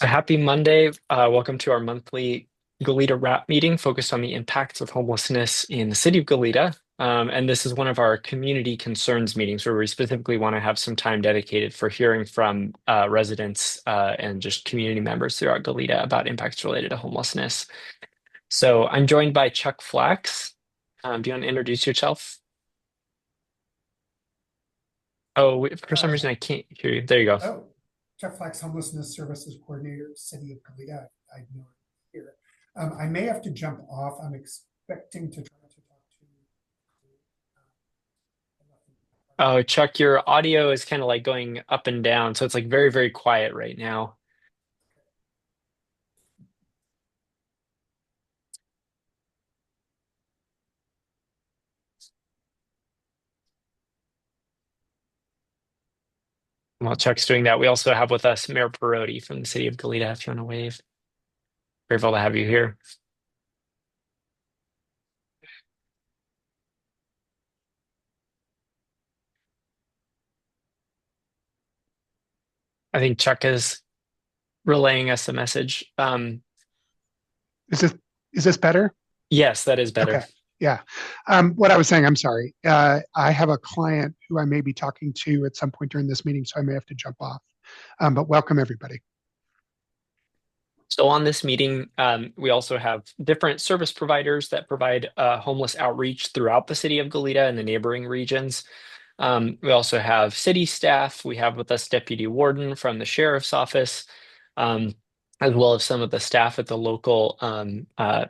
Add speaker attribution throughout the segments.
Speaker 1: So happy Monday. Welcome to our monthly Goleta Wrap meeting focused on the impacts of homelessness in the city of Goleta. And this is one of our community concerns meetings where we specifically want to have some time dedicated for hearing from residents and just community members throughout Goleta about impacts related to homelessness. So I'm joined by Chuck Flax. Do you want to introduce yourself? Oh, for some reason
Speaker 2: Uh,
Speaker 1: I can't hear you. There you go.
Speaker 2: oh, Jeff Flax, Homelessness Services Coordinator, City of Goleta. I know it here. I may have to jump off. I'm expecting to try to talk to.
Speaker 1: Oh, Chuck, your audio is kind of like going up and down. So it's like very, very quiet right now. While Chuck's doing that, we also have with us Mayor Perotti from the city of Goleta, if you want to wave. Grateful to have you here. I think Chuck is relaying us a message.
Speaker 3: Is this better?
Speaker 1: Yes, that is better.
Speaker 3: Okay. Yeah. What I was saying, I'm sorry. I have a client who I may be talking to at some point during this meeting, so I may have to jump off. But welcome everybody.
Speaker 1: So on this meeting, we also have different service providers that provide homeless outreach throughout the city of Goleta and the neighboring regions. We also have city staff. We have with us Deputy Warden from the Sheriff's Office, um, as well as some of the staff at the local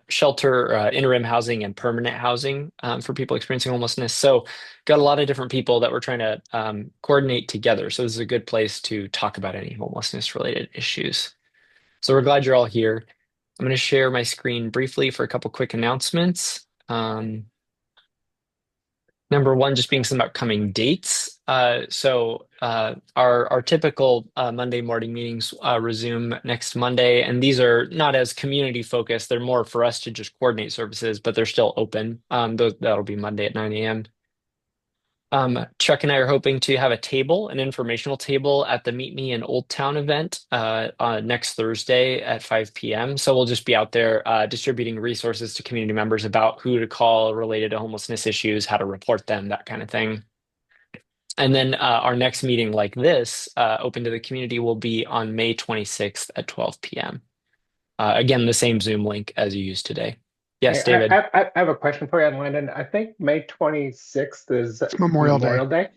Speaker 1: shelter, interim housing, and permanent housing for people experiencing homelessness. So, got a lot of different people that we're trying to coordinate together. So, this is a good place to talk about any homelessness related issues. So, we're glad you're all here. I'm going to share my screen briefly for a couple quick announcements. Number one, just being some upcoming dates. Our typical Monday morning meetings resume next Monday, and these are not as community focused. They're more for us to just coordinate services, but they're still open. That'll be Monday at 9 a.m. Chuck and I are hoping to have a table, an informational table at the Meet Me in Old Town event next Thursday at 5 p.m. So we'll just be out there distributing resources to community members about who to call related to homelessness issues, how to report them, that kind of thing. And then our next meeting like this, open to the community, will be on May 26th at 12 p.m. Again, the same Zoom link as you used today. Yes,
Speaker 4: Hey,
Speaker 1: David,
Speaker 4: I have a question for you, Landon. I think May 26th is
Speaker 3: It's Memorial Day.
Speaker 4: Memorial Day.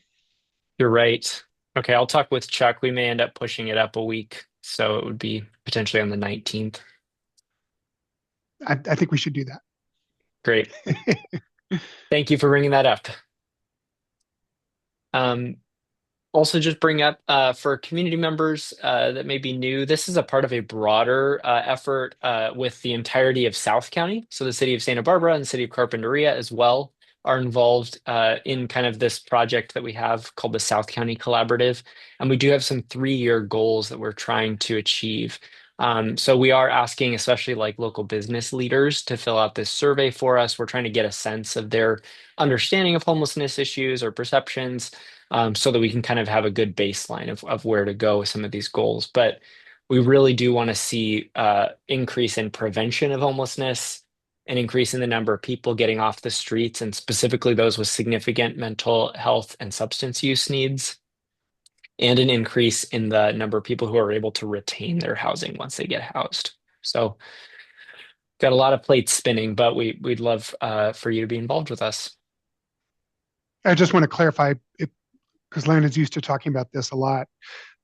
Speaker 1: you're right. Okay, I'll talk with Chuck. We may end up pushing it up a week, so it would be potentially on the 19th.
Speaker 3: I think we should do
Speaker 1: Great.
Speaker 3: that.
Speaker 1: Thank you for bringing that up. Um, Also, just bring up for community members that may be new, this is a part of a broader effort with the entirety of South County. So the city of Santa Barbara and the city of Carpinteria as well are involved in kind of this project that we have called the South County Collaborative. And we do have some 3-year goals that we're trying to achieve. So we are asking, especially like local business leaders, to fill out this survey for us. We're trying to get a sense of their understanding of homelessness issues or perceptions so that we can kind of have a good baseline of where to go with some of these goals. But we really do want to see increase in prevention of homelessness, an increase in the number of people getting off the streets, and specifically those with significant mental health and substance use needs, and an increase in the number of people who are able to retain their housing once they get housed. So got a lot of plates spinning, but we'd love for you to be involved with us.
Speaker 3: I just want to clarify, because Landon's used to talking about this a lot.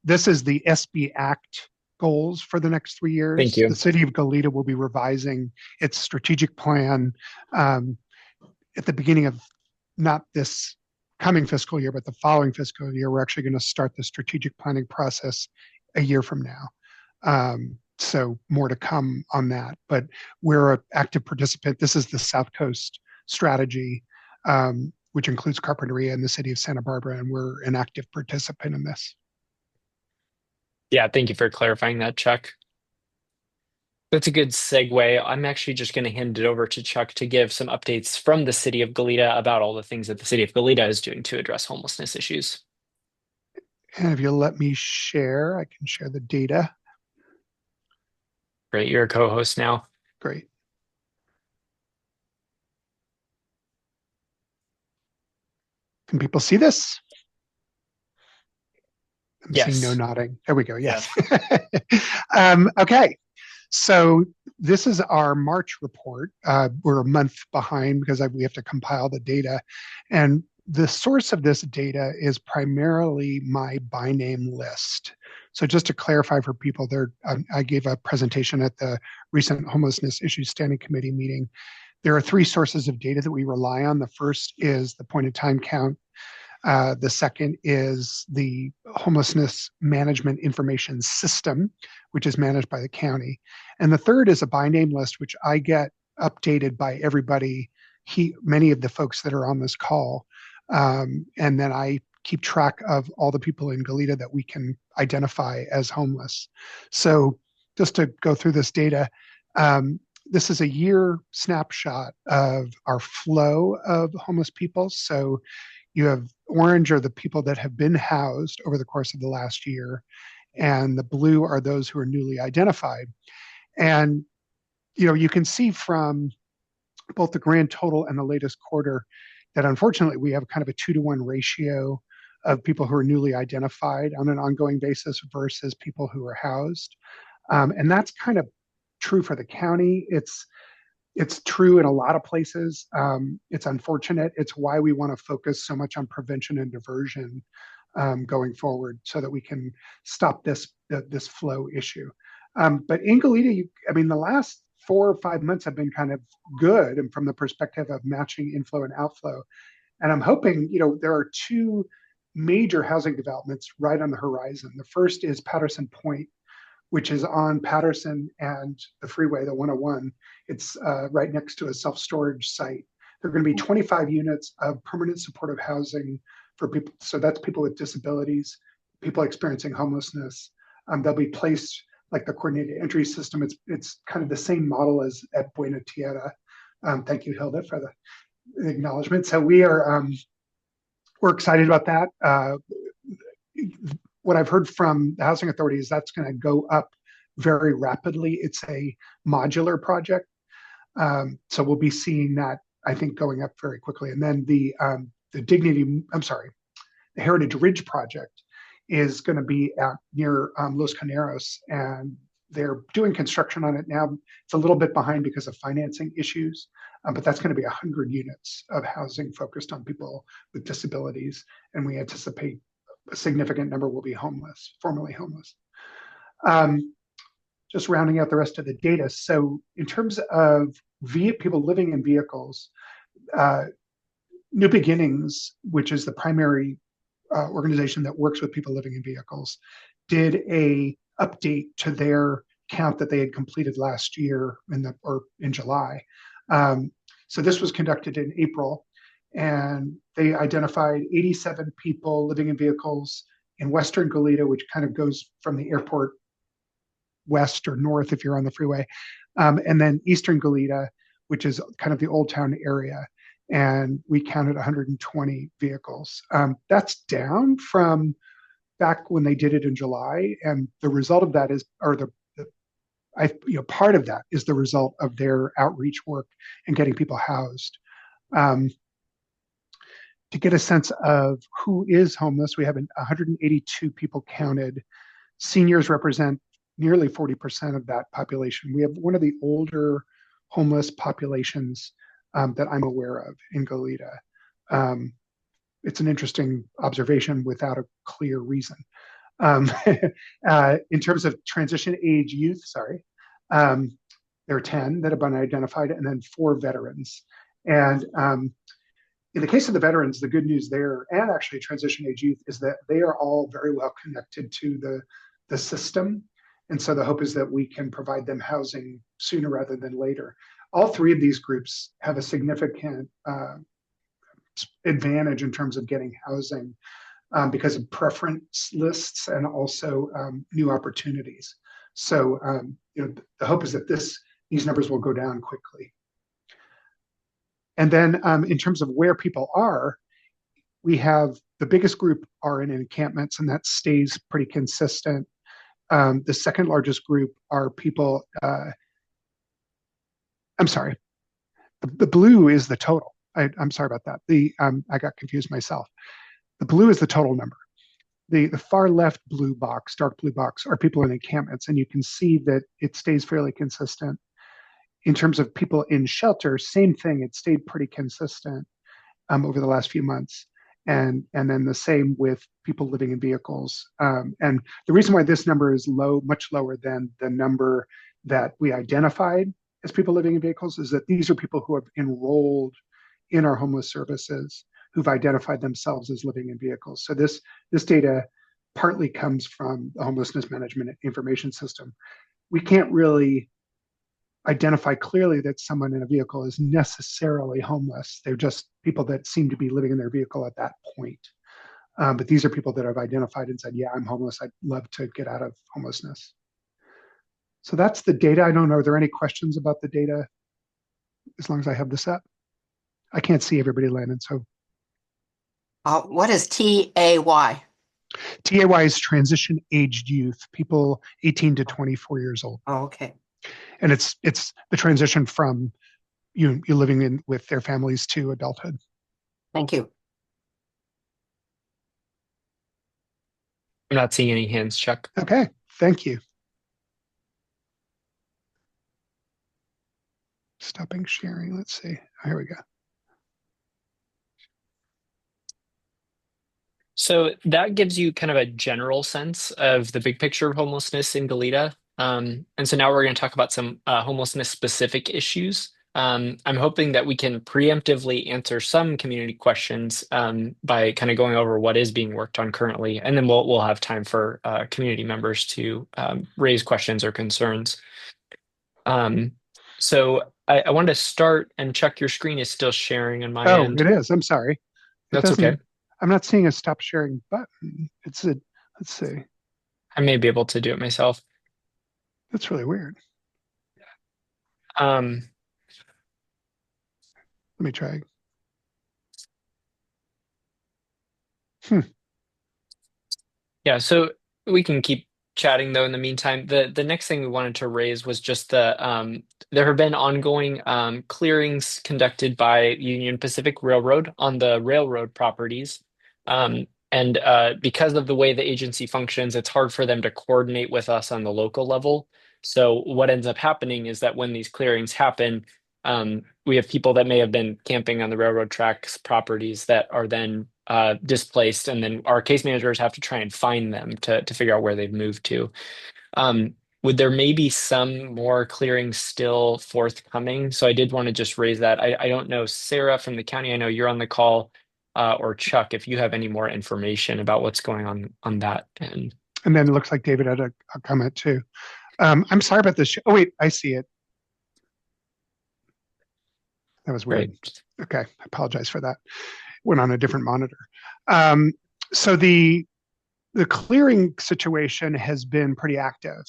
Speaker 3: This is the SB Act goals for the next 3
Speaker 1: Thank
Speaker 3: years. The
Speaker 1: you.
Speaker 3: city of Goleta will be revising its strategic plan um, at the beginning of not this coming fiscal year, but the following fiscal year. We're actually going to start the strategic planning process a year from now. So more to come on that. But we're an active participant. This is the South Coast strategy, which includes Carpinteria and the city of Santa Barbara, and we're an active participant in this.
Speaker 1: Yeah, thank you for clarifying that, Chuck. That's a good segue. I'm actually just going to hand it over to Chuck to give some updates from the city of Goleta about all the things that the city of Goleta is doing to address homelessness issues.
Speaker 3: And if you'll let me share, I can share the data.
Speaker 1: Great, you're a co-host now.
Speaker 3: Great. Can people see this? I'm seeing no
Speaker 1: Yes.
Speaker 3: nodding. There we go. Yes. Okay. So this is our March report. We're a month behind because we have to compile the data. And the source of this data is primarily my by name list. So just to clarify for people there, I gave a presentation at the recent Homelessness Issues Standing Committee meeting. There are three sources of data that we rely on. The first is the point in time count. The second is the homelessness management information system, which is managed by the county. And the third is a by name list, which I get updated by everybody, many of the folks that are on this call. And then I keep track of all the people in Goleta that we can identify as homeless. So just to go through this data, this is a year snapshot of our flow of homeless people. So you have orange are the people that have been housed over the course of the last year, and the blue are those who are newly identified. And you can see from both the grand total and the latest quarter that unfortunately we have kind of a 2-to-1 ratio of people who are newly identified on an ongoing basis versus people who are housed. And that's kind of true for the county. It's true in a lot of places. It's unfortunate. It's why we want to focus so much on prevention and diversion going forward so that we can stop this flow issue. But in Goleta, the last 4 or 5 months have been kind of good, and from the perspective of matching inflow and outflow. And I'm hoping, there are two major housing developments right on the horizon. The first is Patterson Point, which is on Patterson and the freeway, the 101. It's right next to a self-storage site. There are going to be 25 units of permanent supportive housing for people. So that's people with disabilities, people experiencing homelessness. They'll be placed like the coordinated entry system. It's kind of the same model as at Buena Tierra. Thank you, Hilda, for the acknowledgement. So we're excited about that. What I've heard from the housing authority is that's going to go up very rapidly. It's a modular project. So we'll be seeing that, I think, going up very quickly. And then the Heritage Ridge project is going to be near Los Caneros, and they're doing construction on it now. It's a little bit behind because of financing issues, but that's going to be 100 units of housing focused on people with disabilities. And we anticipate a significant number will be homeless, formerly homeless. Just rounding out the rest of the data. So in terms of people living in vehicles, New Beginnings, which is the primary organization that works with people living in vehicles, did a update to their count that they had completed last year in July. So this was conducted in April, and they identified 87 people living in vehicles in Western Goleta, which kind of goes from the airport west or north if you're on the freeway, and then Eastern Goleta, which is kind of the Old Town area. And we counted 120 vehicles. That's down from back when they did it in July. And the result of that is, part of that is the result of their outreach work and getting people housed. To get a sense of who is homeless, we have 182 people counted. Seniors represent nearly 40% of that population. We have one of the older homeless populations that I'm aware of in Goleta. It's an interesting observation without a clear reason. In terms of transition age youth, there are 10 that have been identified, and then 4 veterans. And in the case of the veterans, the good news there, and actually transition age youth, is that they are all very well connected to the system. And so the hope is that we can provide them housing sooner rather than later. All 3 of these groups have a significant advantage in terms of getting housing because of preference lists and also new opportunities. So the hope is that these numbers will go down quickly. And then in terms of where people are, we have the biggest group are in encampments, and that stays pretty consistent. The second largest group are people, I'm sorry, the blue is the total. I'm sorry about that. I got confused myself. The blue is the total number. The far left blue box, dark blue box, are people in encampments, and you can see that it stays fairly consistent. In terms of people in shelter, same thing. It stayed pretty consistent over the last few months, and then the same with people living in vehicles. And the reason why this number is low, much lower than the number that we identified as people living in vehicles, is that these are people who have enrolled in our homeless services who've identified themselves as living in vehicles. So this data partly comes from the homelessness management information system. We can't really identify clearly that someone in a vehicle is necessarily homeless. They're just people that seem to be living in their vehicle at that point. But these are people that have identified and said, yeah, I'm homeless. I'd love to get out of homelessness. So that's the data. I don't know. Are there any questions about the data as long as I have this up? I can't see everybody, Landon. So
Speaker 5: What is TAY?
Speaker 3: TAY is transition aged youth, people 18 to 24 years old.
Speaker 5: Oh, okay.
Speaker 3: And it's the transition from you living in with their families to adulthood.
Speaker 5: Thank you.
Speaker 1: I'm not seeing any hands, Chuck.
Speaker 3: Okay, thank you. Stopping sharing. Let's see. Here we go.
Speaker 1: So that gives you kind of a general sense of the big picture of homelessness in Goleta. And so now we're going to talk about some homelessness specific issues. I'm hoping that we can preemptively answer some community questions by kind of going over what is being worked on currently, and then we'll have time for community members to raise questions or concerns. So I wanted to start, and Chuck, your screen is still sharing on my end.
Speaker 3: Oh, it is. I'm sorry.
Speaker 1: That's okay.
Speaker 3: I'm not seeing a stop sharing button. Let's see.
Speaker 1: I may be able to do it myself.
Speaker 3: That's really weird.
Speaker 1: Um,
Speaker 3: Let me try.
Speaker 1: Yeah, so we can keep chatting though in the meantime. The next thing we wanted to raise was just there have been ongoing clearings conducted by Union Pacific Railroad on the railroad properties. And because of the way the agency functions, it's hard for them to coordinate with us on the local level. So what ends up happening is that when these clearings happen, we have people that may have been camping on the railroad tracks properties that are then displaced, and then our case managers have to try and find them to figure out where they've moved to. Would there maybe some more clearings still forthcoming? So I did want to just raise that. I don't know, Sarah from the county, I know you're on the call, or Chuck, if you have any more information about what's going on that end.
Speaker 3: And then it looks like David had a comment too. I'm sorry about this. Oh, wait, I see it. That was weird.
Speaker 1: Right.
Speaker 3: Okay, I apologize for that. Went on a different monitor. So the clearing situation has been pretty active.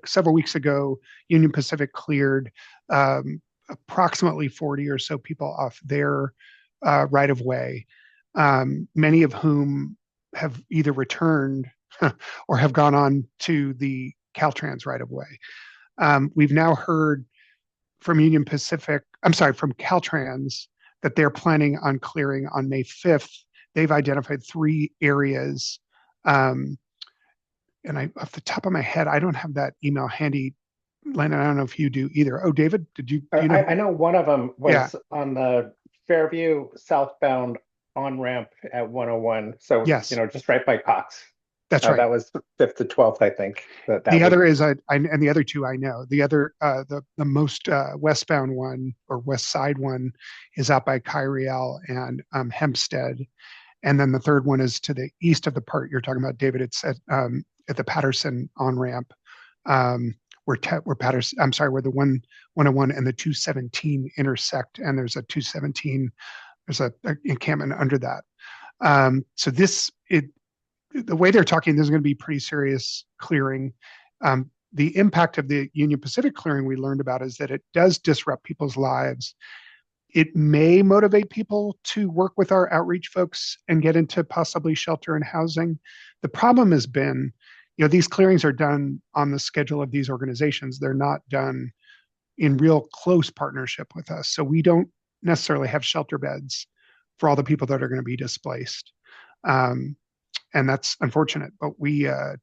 Speaker 3: Several weeks ago, Union Pacific cleared approximately 40 or so people off their right of way, many of whom have either returned or have gone on to the Caltrans right of way. We've now heard from Union Pacific, from Caltrans, that they're planning on clearing on May 5th. They've identified 3 areas. And off the top of my head, I don't have that email handy. Landon, I don't know if you do either. Oh, David, do you know?
Speaker 4: I know one of them was on the Fairview southbound on-ramp at 101. So,
Speaker 3: yes,
Speaker 4: just right by Cox.
Speaker 3: That's right.
Speaker 4: That was 5th to 12th, I think.
Speaker 3: The other is, and the other 2 I know. The other, the most westbound one or west side one is out by Kyriel and Hempstead. And then the third one is to the east of the part you're talking about, David. It's at the Patterson on-ramp, where where the 101 and the 217 intersect, and there's a 217, there's a encampment under that. So the way they're talking, there's going to be pretty serious clearing. The impact of the Union Pacific clearing we learned about is that it does disrupt people's lives. It may motivate people to work with our outreach folks and get into possibly shelter and housing. The problem has been these clearings are done on the schedule of these organizations. They're not done in real close partnership with us. So we don't necessarily have shelter beds for all the people that are going to be displaced. And that's unfortunate, but we're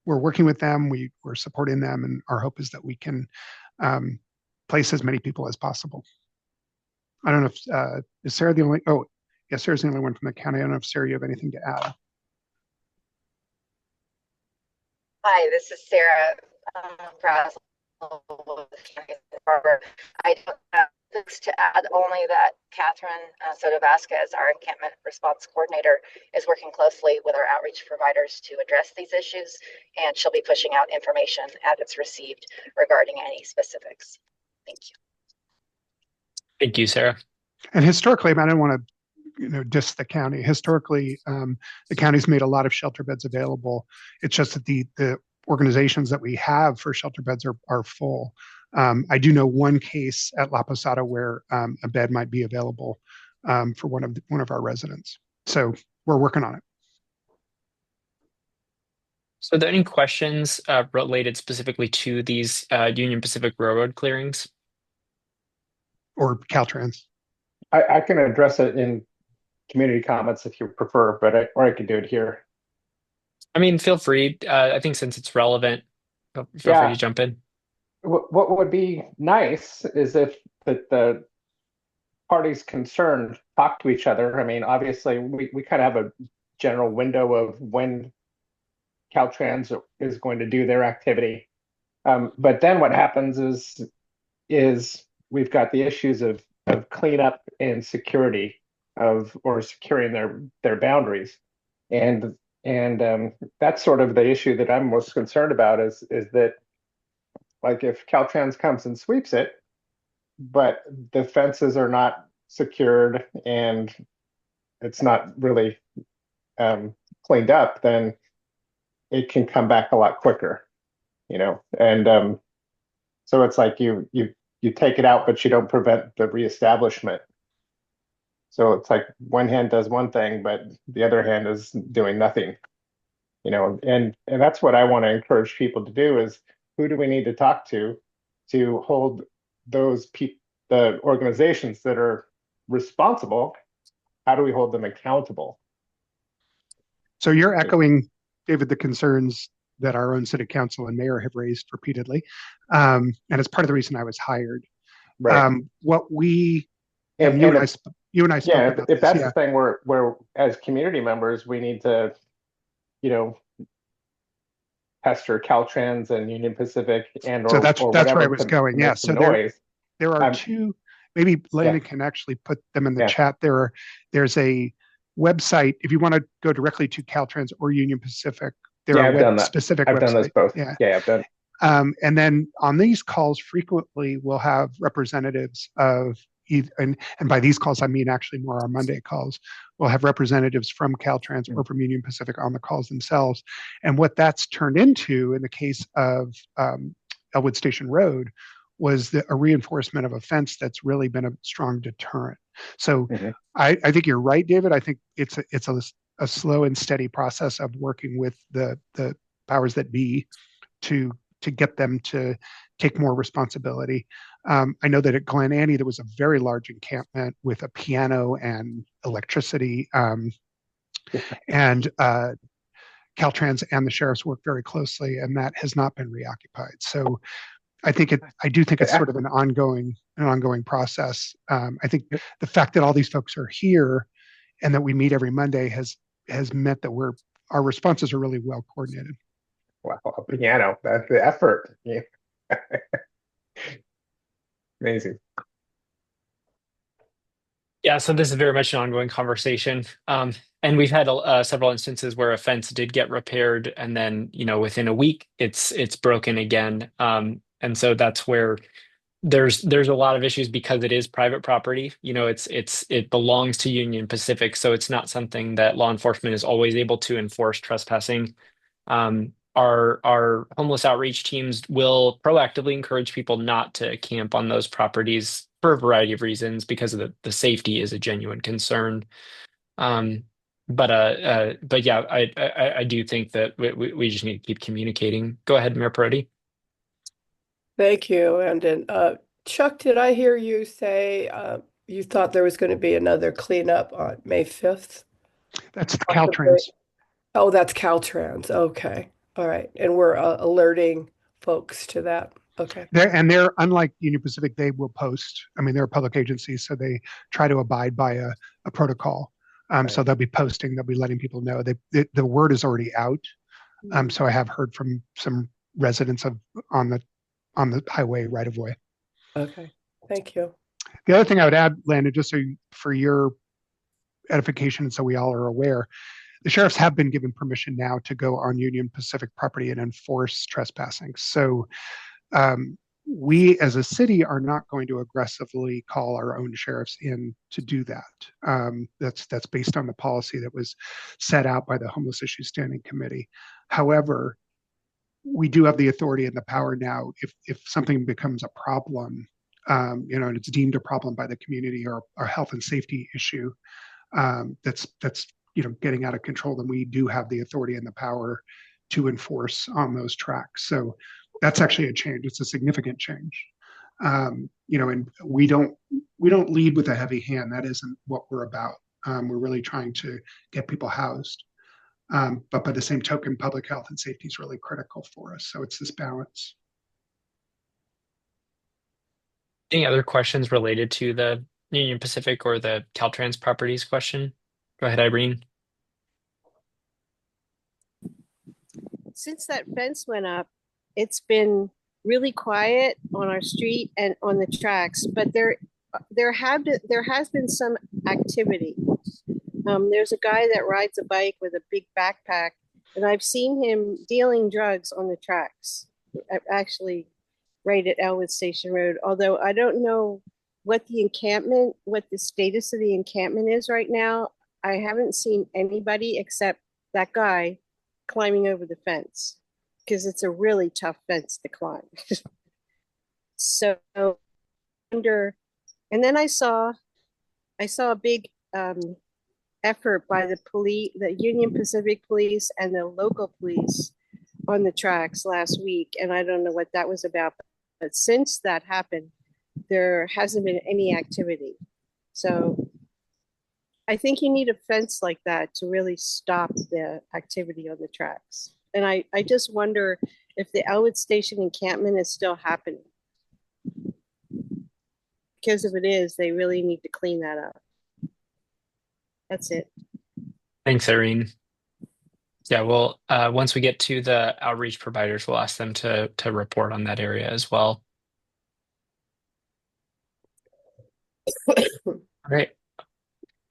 Speaker 3: working with them. We're supporting them, and our hope is that we can place as many people as possible. I don't know if is Sarah the only? Oh, yeah, Sarah's the only one from the county. I don't know if Sarah, you have anything to add.
Speaker 6: Hi, this is Sarah Brazel. I don't have things to add, only that Catherine Soto Vasquez, our encampment response coordinator, is working closely with our outreach providers to address these issues, and she'll be pushing out information as it's received regarding any specifics. Thank you.
Speaker 1: Thank you, Sarah.
Speaker 3: And historically, I don't want to diss the county. Historically, the county's made a lot of shelter beds available. It's just that the organizations that we have for shelter beds are full. I do know one case at La Posada where a bed might be available for one of our residents. So we're working on it.
Speaker 1: So are there any questions related specifically to these Union Pacific Railroad clearings?
Speaker 3: Or Caltrans?
Speaker 4: I can address it in community comments if you prefer, but I can do it here.
Speaker 1: I mean, feel free. I think since it's relevant, feel free to jump in.
Speaker 4: What would be nice is if the parties concerned talk to each other. I mean, obviously, we kind of have a general window of when Caltrans is going to do their activity. But then what happens is we've got the issues of cleanup and security or securing their boundaries. And that's sort of the issue that I'm most concerned about is that, like, if Caltrans comes and sweeps it, but the fences are not secured and it's not really cleaned up, then it can come back a lot quicker, and so it's like you take it out, but you don't prevent the reestablishment. So it's like one hand does one thing, but the other hand is doing nothing, and that's what I want to encourage people to do is, who do we need to talk to hold those the organizations that are responsible? How do we hold them accountable?
Speaker 3: So you're echoing, David, the concerns that our own city council and mayor have raised repeatedly. And it's part of the reason I was hired.
Speaker 4: Right.
Speaker 3: What we,
Speaker 4: and
Speaker 3: you and I spoke about
Speaker 4: if
Speaker 3: this,
Speaker 4: that's the thing where as community members, we need to, pester Caltrans and Union Pacific
Speaker 3: so that's where I was going. Yeah. So there are two, maybe Landon can actually put them in the chat. There's a website, if you want to go directly to Caltrans or Union Pacific, there are web-specific websites.
Speaker 4: I've done those both. Yeah, I've done.
Speaker 3: And then on these calls, frequently we'll have representatives of and by these calls, I mean actually more our Monday calls. We'll have representatives from Caltrans or from Union Pacific on the calls themselves. And what that's turned into in the case of Elwood Station Road was a reinforcement of a fence that's really been a strong deterrent. So I think you're right, David. I think it's a slow and steady process of working with the powers that be to get them to take more responsibility. I know that at Glen Annie, there was a very large encampment with a piano and electricity, and Caltrans and the sheriffs work very closely, and that has not been reoccupied. So I do think it's sort of an ongoing process. I think the fact that all these folks are here and that we meet every Monday has meant that our responses are really well coordinated.
Speaker 4: Wow, a piano, that's the effort. Yeah. Amazing.
Speaker 1: Yeah, so this is very much an ongoing conversation. And we've had several instances where a fence did get repaired and then, within a week it's broken again. And so that's where there's a lot of issues because it is private property. It belongs to Union Pacific, so it's not something that law enforcement is always able to enforce trespassing. Our homeless outreach teams will proactively encourage people not to camp on those properties for a variety of reasons, because of the safety is a genuine concern. But yeah, I do think that we just need to keep communicating. Go ahead, Mayor Perotti.
Speaker 7: Thank you, Landon. Chuck, did I hear you say you thought there was going to be another cleanup on May 5th?
Speaker 3: That's
Speaker 7: Possibly.
Speaker 3: Caltrans.
Speaker 7: Oh, that's Caltrans. Okay. All right. And we're alerting folks to that. Okay.
Speaker 3: They're unlike Union Pacific, they will post. I mean, they're a public agency, so they try to abide by a protocol. So
Speaker 7: Right.
Speaker 3: they'll be posting, they'll be letting people know. The word is already out. So I have heard from some residents of on the highway right of way.
Speaker 7: Okay. Thank you.
Speaker 3: The other thing I would add, Landon, just so for your edification, so we all are aware, the sheriffs have been given permission now to go on Union Pacific property and enforce trespassing. So we as a city are not going to aggressively call our own sheriffs in to do that. That's based on the policy that was set out by the Homeless Issues Standing Committee. However, we do have the authority and the power now if something becomes a problem, and it's deemed a problem by the community or a health and safety issue that's getting out of control, then we do have the authority and the power to enforce on those tracks. So that's actually a change. It's a significant change. And we don't lead with a heavy hand. That isn't what we're about. We're really trying to get people housed. But by the same token, public health and safety is really critical for us. So it's this balance.
Speaker 1: Any other questions related to the Union Pacific or the Caltrans properties question? Go ahead, Irene.
Speaker 8: Since that fence went up, it's been really quiet on our street and on the tracks, but there has been some activity. There's a guy that rides a bike with a big backpack, and I've seen him dealing drugs on the tracks, actually right at Elwood Station Road. Although I don't know what the status of the encampment is right now. I haven't seen anybody except that guy climbing over the fence because it's a really tough fence to climb. So under, and then I saw a big effort by the police, the Union Pacific Police and the local police on the tracks last week, and I don't know what that was about. But since that happened, there hasn't been any activity. So I think you need a fence like that to really stop the activity on the tracks. And I just wonder if the Elwood Station encampment is still happening. Because if it is, they really need to clean that up. That's it.
Speaker 1: Thanks, Irene. Yeah, well, once we get to the outreach providers, we'll ask them to report on that area as well. All right.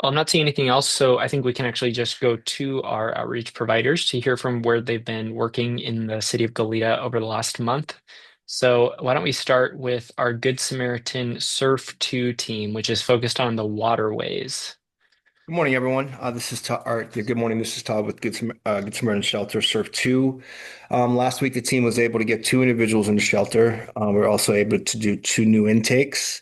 Speaker 1: I'm not seeing anything else, so I think we can actually just go to our outreach providers to hear from where they've been working in the city of Goleta over the last month. So why don't we start with our Good Samaritan Surf 2 team, which is focused on the waterways.
Speaker 9: Good morning, everyone. This is Todd. Good morning. This is Todd with Good Samaritan Shelter Surf 2. Last week, the team was able to get 2 individuals in the shelter. We were also able to do 2 new intakes.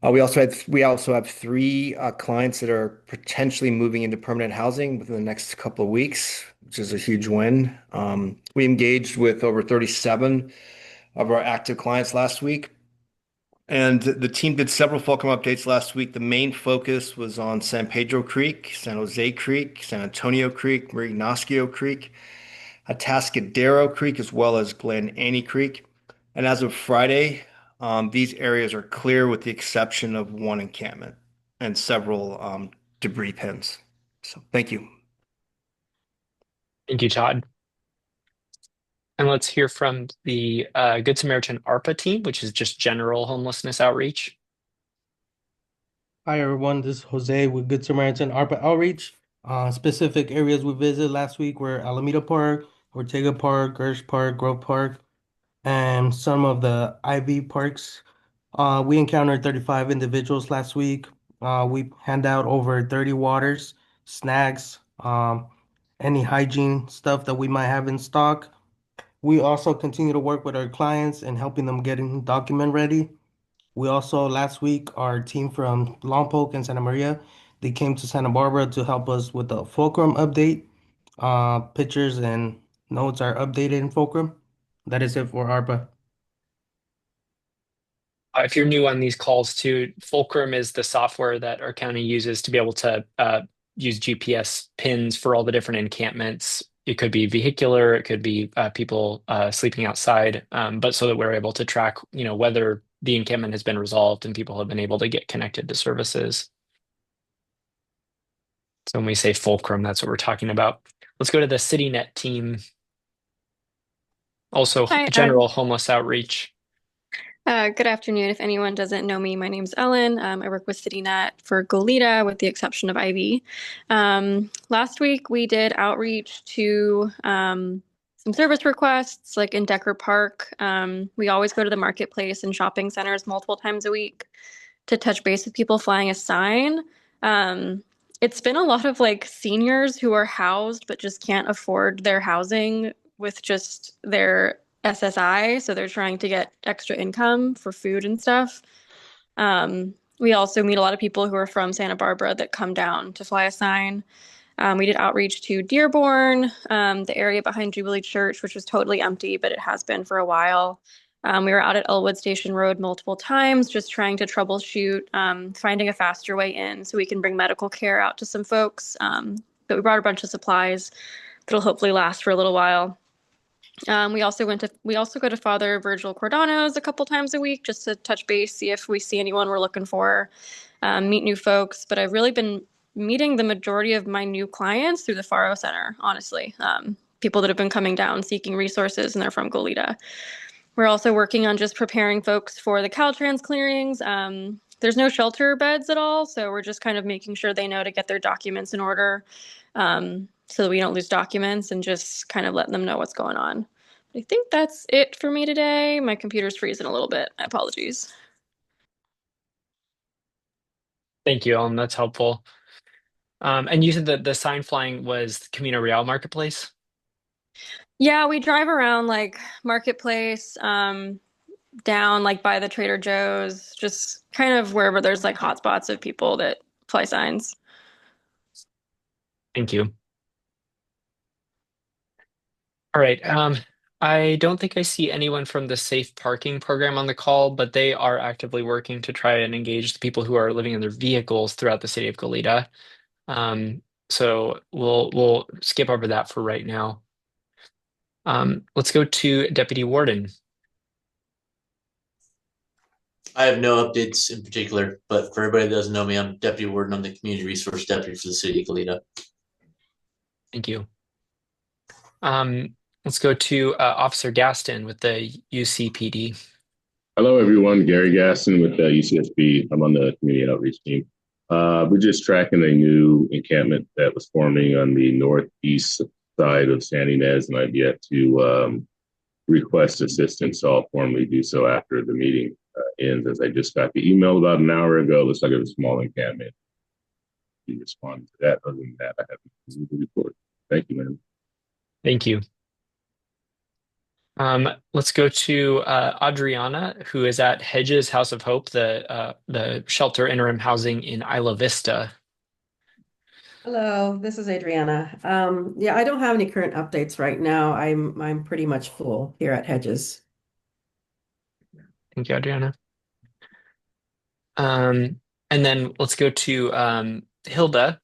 Speaker 9: We also have 3 clients that are potentially moving into permanent housing within the next couple of weeks, which is a huge win. We engaged with over 37 of our active clients last week. And the team did several fulcrum updates last week. The main focus was on San Pedro Creek, San Jose Creek, San Antonio Creek, Marie Ignacio Creek, Atascadero Creek, as well as Glen Annie Creek. And as of Friday, these areas are clear with the exception of 1 encampment and several debris pins. So thank you.
Speaker 1: Thank you, Todd. And let's hear from the Good Samaritan ARPA team, which is just general homelessness outreach.
Speaker 10: Hi, everyone. This is Jose with Good Samaritan ARPA Outreach. Specific areas we visited last week were Alameda Park, Ortega Park, Gersh Park, Grove Park, and some of the IV parks. We encountered 35 individuals last week. We hand out over 30 waters, snacks, any hygiene stuff that we might have in stock. We also continue to work with our clients and helping them getting document ready. We also, last week, our team from Lompoc and Santa Maria, They came to Santa Barbara to help us with the Fulcrum update. Pictures and notes are updated in Fulcrum. That is it for ARPA.
Speaker 1: If you're new on these calls too, Fulcrum is the software that our county uses to be able to use GPS pins for all the different encampments. It could be vehicular, it could be people sleeping outside, but so that we're able to track, whether the encampment has been resolved and people have been able to get connected to services. So when we say Fulcrum, that's what we're talking about. Let's go to the CityNet team. Also,
Speaker 11: Hi,
Speaker 1: general homeless outreach.
Speaker 11: good afternoon. If anyone doesn't know me, my name's Ellen. I work with CityNet for Goleta, with the exception of Ivy. Last week, we did outreach to some service requests, like in Decker Park. We always go to the marketplace and shopping centers multiple times a week to touch base with people flying a sign. It's been a lot of like seniors who are housed but just can't afford their housing with just their SSI, so they're trying to get extra income for food and stuff. We also meet a lot of people who are from Santa Barbara that come down to fly a sign. We did outreach to Dearborn, the area behind Jubilee Church, which was totally empty, but it has been for a while. We were out at Elwood Station Road multiple times, just trying to troubleshoot, finding a faster way in so we can bring medical care out to some folks. But we brought a bunch of supplies that'll hopefully last for a little while. We also go to Father Virgil Cordano's a couple times a week just to touch base, see if we see anyone we're looking for, meet new folks. But I've really been meeting the majority of my new clients through the Faro Center, honestly. People that have been coming down seeking resources, and they're from Goleta. We're also working on just preparing folks for the Caltrans clearings. There's no shelter beds at all, so we're just kind of making sure they know to get their documents in order, so that we don't lose documents, and just kind of letting them know what's going on. I think that's it for me today. My computer's freezing a little bit. My apologies.
Speaker 1: Thank you, Ellen. That's helpful. And you said that the sign flying was Camino Real Marketplace?
Speaker 11: Yeah, we drive around like Marketplace, down like by the Trader Joe's, just kind of wherever there's like hotspots of people that fly signs.
Speaker 1: Thank you. All right. I don't think I see anyone from the safe parking program on the call, but they are actively working to try and engage the people who are living in their vehicles throughout the city of Goleta. So we'll skip over that for right now. Let's go to Deputy Warden.
Speaker 12: I have no updates in particular, but for everybody that doesn't know me, I'm Deputy Warden. I'm the Community Resource Deputy for the City of Goleta.
Speaker 1: Thank you. Let's go to Officer Gaston with the UCPD.
Speaker 13: Hello, everyone. Gary Gaston with the UCSB. I'm on the community outreach team. We're just tracking a new encampment that was forming on the northeast side of San Ynez, and I've yet to request assistance. So I'll formally do so after the meeting ends, as I just got the email about an hour ago. It looks like it was a small encampment. You responded to that. Other than that, I haven't report. Thank you, ma'am.
Speaker 1: Thank you. Let's go to Adriana, who is at Hedges House of Hope, the shelter interim housing in Isla Vista.
Speaker 14: Hello, this is Adriana. Yeah, I don't have any current updates right now. I'm pretty much full here at Hedges.
Speaker 1: Thank you, Adriana. And then let's go to Hilda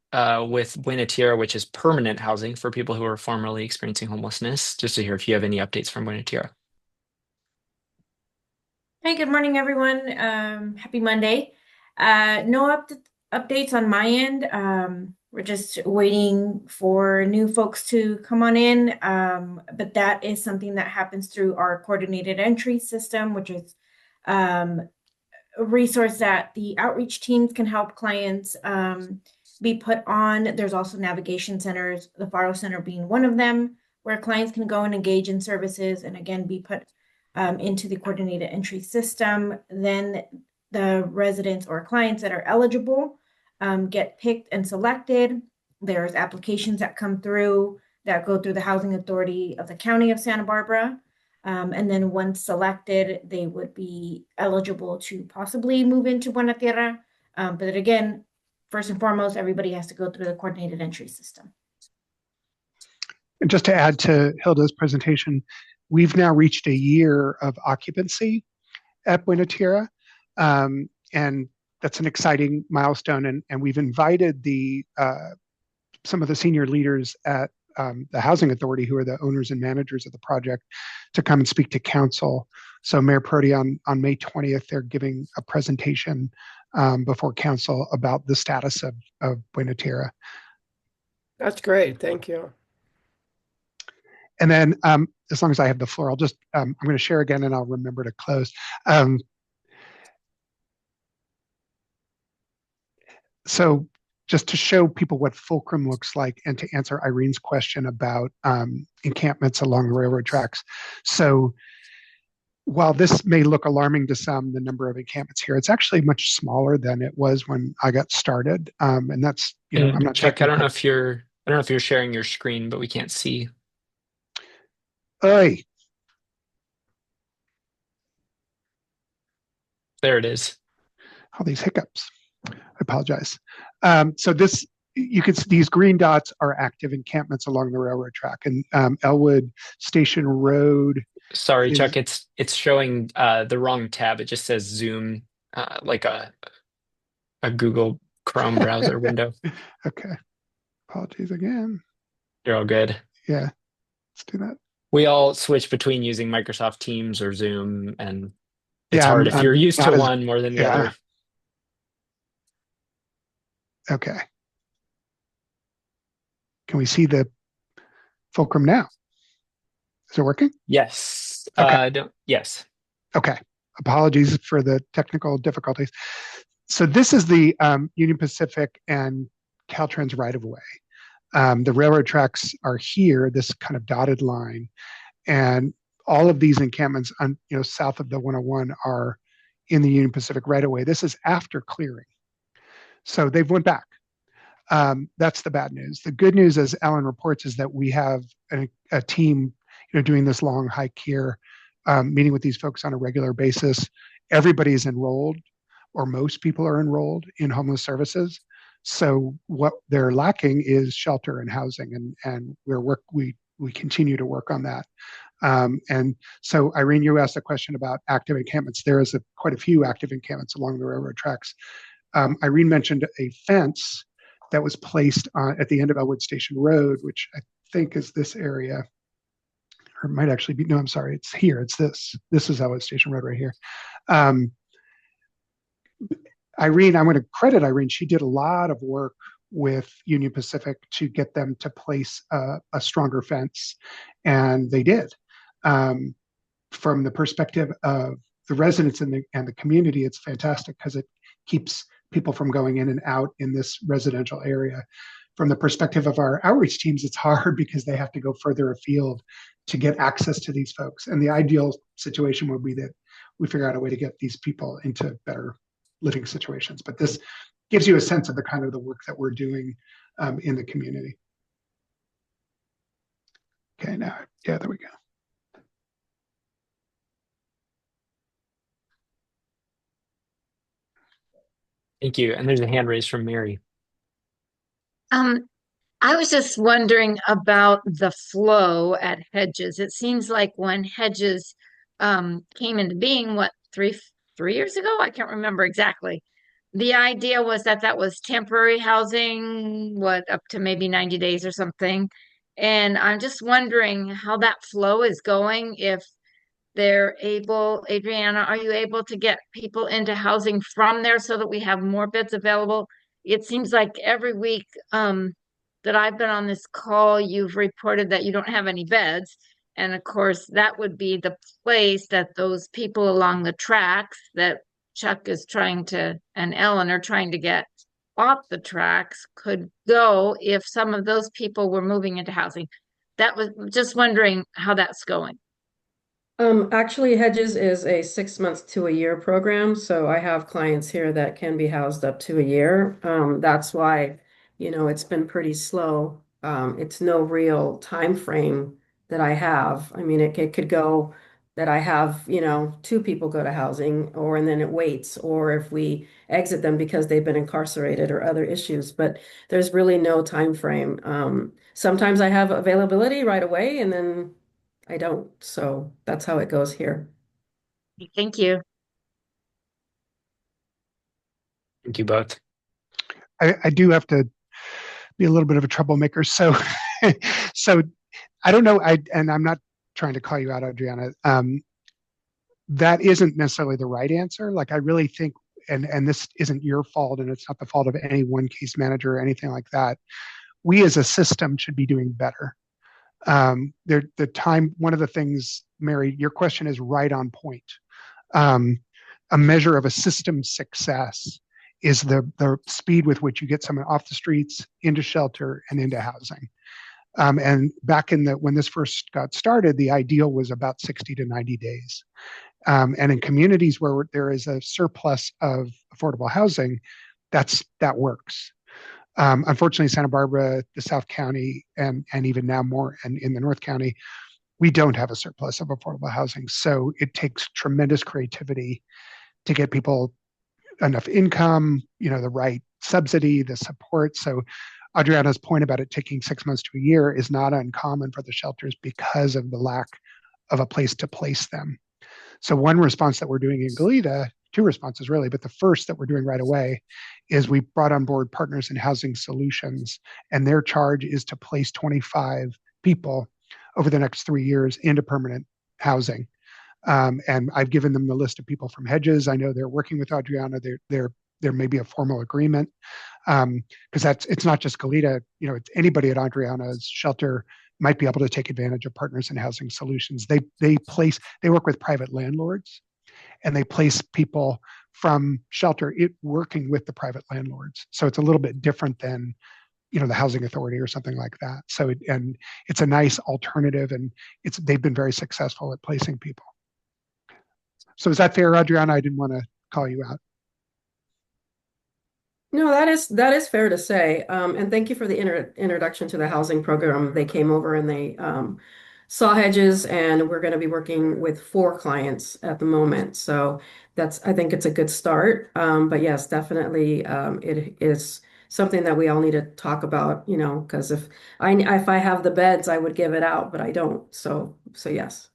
Speaker 1: with Buena Tierra, which is permanent housing for people who are formerly experiencing homelessness, just to hear if you have any updates from Buena Tierra.
Speaker 15: Hey, good morning, everyone. Happy Monday. No updates on my end. We're just waiting for new folks to come on in, but that is something that happens through our coordinated entry system, which is a resource that the outreach teams can help clients be put on. There's also navigation centers, the Faro Center being one of them, where clients can go and engage in services and again be put into the coordinated entry system. Then the residents or clients that are eligible get picked and selected. There's applications that come through that go through the Housing Authority of the County of Santa Barbara. And then once selected, they would be eligible to possibly move into Buena Tierra. But again, first and foremost, everybody has to go through the coordinated entry system.
Speaker 3: And just to add to Hilda's presentation, we've now reached a year of occupancy at Buena Tierra. And that's an exciting milestone. And we've invited some of the senior leaders at the Housing Authority, who are the owners and managers of the project, to come and speak to council. So Mayor Prodi on May 20th, they're giving a presentation before council about the status of Buena Tierra.
Speaker 7: That's great. Thank you.
Speaker 3: And then, as long as I have the floor, I'm going to share again and I'll remember to close. So just to show people what Fulcrum looks like and to answer Irene's question about encampments along the railroad tracks. So while this may look alarming to some, the number of encampments here, it's actually much smaller than it was when I got started. And that's, I'm not
Speaker 1: Chuck, I don't know if you're sharing your screen, but we can't see.
Speaker 3: Oy.
Speaker 1: There it is.
Speaker 3: All these hiccups. I apologize. So you can see these green dots are active encampments along the railroad track, and Elwood Station Road.
Speaker 1: Sorry, Chuck, it's showing the wrong tab. It just says Zoom, like a Google Chrome browser window.
Speaker 3: Okay. Apologies again.
Speaker 1: You're all good.
Speaker 3: Yeah, let's do that.
Speaker 1: We all switch between using Microsoft Teams or Zoom, and it's hard if you're used to one more than the other.
Speaker 3: Okay. Can we see the Fulcrum now? Is it working?
Speaker 1: Yes.
Speaker 3: Okay.
Speaker 1: Yes.
Speaker 3: Okay. Apologies for the technical difficulties. So this is the Union Pacific and Caltrans right-of-way. The railroad tracks are here, this kind of dotted line, and all of these encampments south of the 101 are in the Union Pacific right-of-way. This is after clearing. So they've went back. That's the bad news. The good news, as Ellen reports, is that we have a team doing this long hike here, meeting with these folks on a regular basis. Everybody's enrolled, or most people are enrolled in homeless services. So what they're lacking is shelter and housing, and we continue to work on that. And so, Irene, you asked a question about active encampments. There is quite a few active encampments along the railroad tracks. Irene mentioned a fence that was placed at the end of Elwood Station Road, which I think is this area, or it might actually be, no, I'm sorry, it's here. It's this. This is Elwood Station Road right here. Irene, I'm going to credit Irene. She did a lot of work with Union Pacific to get them to place a stronger fence, and they did. From the perspective of the residents and the community, it's fantastic because it keeps people from going in and out in this residential area. From the perspective of our outreach teams, it's hard because they have to go further afield to get access to these folks. And the ideal situation would be that we figure out a way to get these people into better living situations. But this gives you a sense of the kind of the work that we're doing in the community. Okay, now, yeah, there we go.
Speaker 1: Thank you. And there's a hand raised from Mary.
Speaker 16: I was just wondering about the flow at Hedges. It seems like when Hedges came into being, what, three years ago? I can't remember exactly. The idea was that was temporary housing, what, up to maybe 90 days or something. And I'm just wondering how that flow is going, if they're able, Adriana, are you able to get people into housing from there so that we have more beds available? It seems like every week that I've been on this call, you've reported that you don't have any beds. And of course, that would be the place that those people along the tracks that Chuck is trying to, and Ellen are trying to get off the tracks could go if some of those people were moving into housing. That was just wondering how that's going.
Speaker 14: Actually, Hedges is a 6 months to a year program, so I have clients here that can be housed up to a year. That's why, it's been pretty slow. It's no real time frame that I have. I mean, it could go that I have, two people go to housing and then it waits, or if we exit them because they've been incarcerated or other issues, but there's really no time frame. Sometimes I have availability right away and then I don't. So that's how it goes here.
Speaker 16: Thank you.
Speaker 1: Thank you both.
Speaker 3: I do have to be a little bit of a troublemaker. So, so I don't know. And I'm not trying to call you out, Adriana. That isn't necessarily the right answer. Like, I really think, and this isn't your fault, and it's not the fault of any one case manager or anything like that. We as a system should be doing better. One of the things, Mary, your question is right on point. A measure of a system's success is the speed with which you get someone off the streets, into shelter, and into housing. And back when this first got started, the ideal was about 60 to 90 days. And in communities where there is a surplus of affordable housing, that works. Unfortunately, Santa Barbara, the South County, and even now more and in the North County, we don't have a surplus of affordable housing. So it takes tremendous creativity to get people enough income, the right subsidy, the support. So Adriana's point about it taking 6 months to a year is not uncommon for the shelters because of the lack of a place to place them. So one response that we're doing in Goleta, two responses really, but the first that we're doing right away is we brought on board Partners in Housing Solutions, and their charge is to place 25 people over the next 3 years into permanent housing. And I've given them the list of people from Hedges. I know they're working with Adriana. There may be a formal agreement, because it's not just Goleta. It's anybody at Adriana's shelter might be able to take advantage of Partners in Housing Solutions. They work with private landlords, and they place people from shelter working with the private landlords. So it's a little bit different than the housing authority or something like that. So it's a nice alternative, and they've been very successful at placing people. So is that fair, Adriana? I didn't want to call you out.
Speaker 14: No, that is fair to say. And thank you for the introduction to the housing program. They came over and they saw Hedges, and we're going to be working with 4 clients at the moment. So I think it's a good start. But yes, definitely, it is something that we all need to talk about. Because if I have the beds, I would give it out, but I don't. So yes.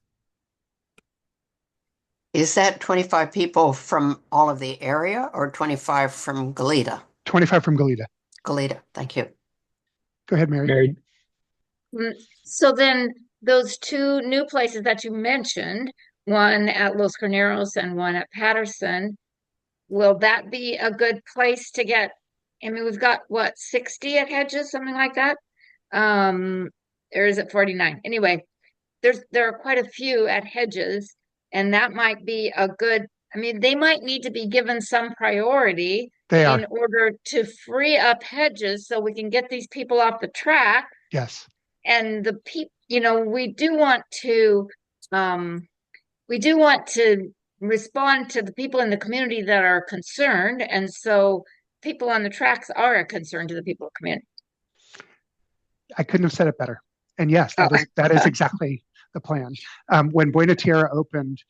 Speaker 5: Is that 25 people from all of the area or 25 from Goleta?
Speaker 3: 25 from Goleta.
Speaker 5: Goleta, thank you.
Speaker 3: Go ahead, Mary.
Speaker 1: Mary.
Speaker 16: So then those 2 new places that you mentioned, one at Los Carneros and one at Patterson, will that be a good place to get? I mean, we've got what, 60 at Hedges, something like that? Or is it 49? Anyway, there are quite a few at Hedges, and that might be a good, I mean, they might need to be given some priority in order to free up Hedges so we can get these people off the track.
Speaker 3: Yes.
Speaker 16: And the people, we do want to respond to the people in the community that are concerned, and so people on the tracks are a concern to the people of the community.
Speaker 3: I couldn't have said it better. And yes, that is exactly the plan. When Buena Tierra opened,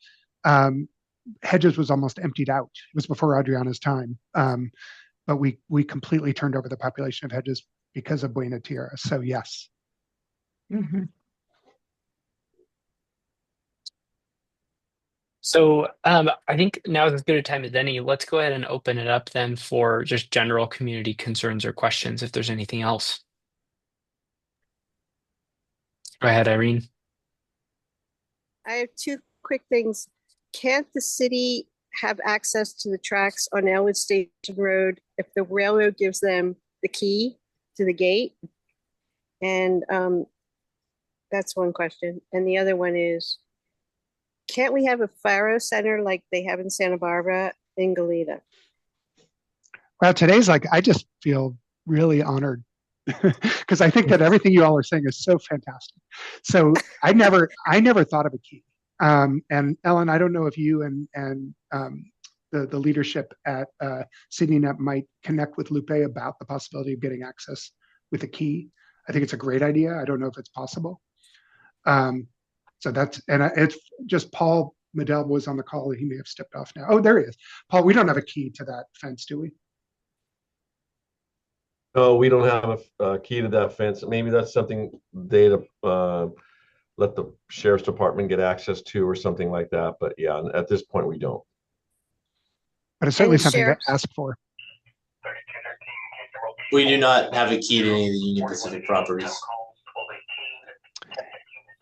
Speaker 3: Hedges was almost emptied out. It was before Adriana's time, but we completely turned over the population of Hedges because of Buena Tierra. So yes.
Speaker 16: Mm-hmm.
Speaker 1: So I think now is as good a time as any. Let's go ahead and open it up then for just general community concerns or questions, if there's anything else. Go ahead, Irene.
Speaker 8: I have 2 quick things. Can't the city have access to the tracks on Elwood Station Road if the railroad gives them the key to the gate? And that's one question. And the other one is, can't we have a Faro Center like they have in Santa Barbara in Goleta?
Speaker 3: Well, today's I just feel really honored because I think that everything you all are saying is so fantastic. So I never thought of a key. And Ellen, I don't know if you and the leadership at CityNet might connect with Lupe about the possibility of getting access with a key. I think it's a great idea. I don't know if it's possible. So it's just Paul Medell was on the call. He may have stepped off now. Oh, there he is. Paul, we don't have a key to that fence, do we?
Speaker 17: No, we don't have a key to that fence. Maybe that's something they'd let the sheriff's department get access to or something like that. But yeah, at this point, we don't.
Speaker 3: But it's certainly
Speaker 8: And
Speaker 3: something to
Speaker 8: sheriff's
Speaker 3: ask for.
Speaker 12: We do not have a key to any of the Union Pacific properties.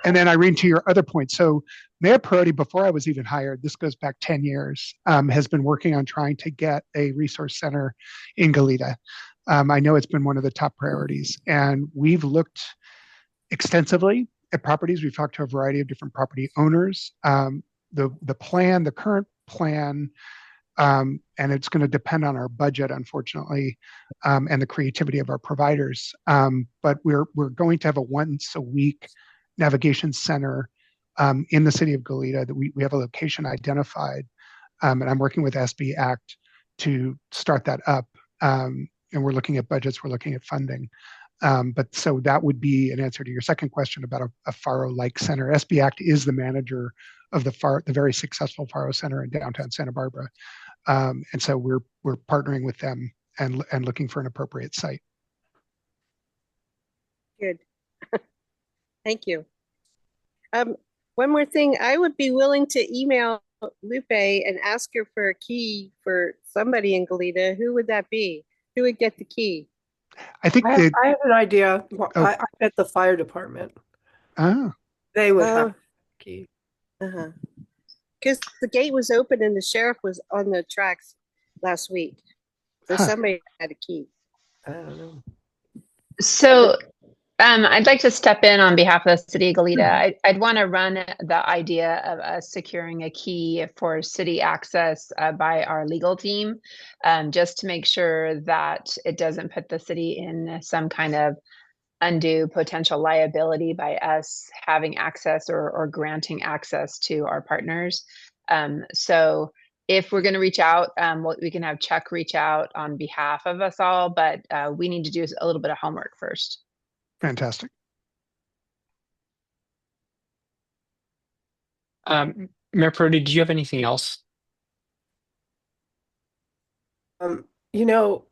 Speaker 3: And then Irene, to your other point, so Mayor Perotti, before I was even hired, this goes back 10 years, has been working on trying to get a resource center in Goleta. I know it's been one of the top priorities, and we've looked extensively at properties. We've talked to a variety of different property owners. The current plan, and it's going to depend on our budget, unfortunately, and the creativity of our providers. But we're going to have a once a week navigation center in the city of Goleta. That we have a location identified, and I'm working with SB Act to start that up. And we're looking at budgets, we're looking at funding. But so that would be an answer to your second question about a FARO-like center. SB Act is the manager of the very successful FARO Center in downtown Santa Barbara. And so we're partnering with them and looking for an appropriate site.
Speaker 8: good. Thank you. One more thing, I would be willing to email Lupe and ask her for a key for somebody in Goleta. Who would that be? Who would get the key?
Speaker 3: I think
Speaker 7: I have an idea.
Speaker 3: Oh.
Speaker 7: I bet the fire department.
Speaker 3: Oh.
Speaker 7: They would have the key.
Speaker 8: Uh-huh. Because the gate was open and the sheriff was on the tracks last week. So somebody had a key.
Speaker 7: I don't know.
Speaker 18: So I'd like to step in on behalf of the city of Goleta. I'd want to run the idea of us securing a key for city access by our legal team, just to make sure that it doesn't put the city in some kind of undue potential liability by us having access or granting access to our partners. So if we're going to reach out, we can have Chuck reach out on behalf of us all, but we need to do a little bit of homework first.
Speaker 3: Fantastic.
Speaker 1: Mayor Perotti, did you have anything else?
Speaker 7: You know,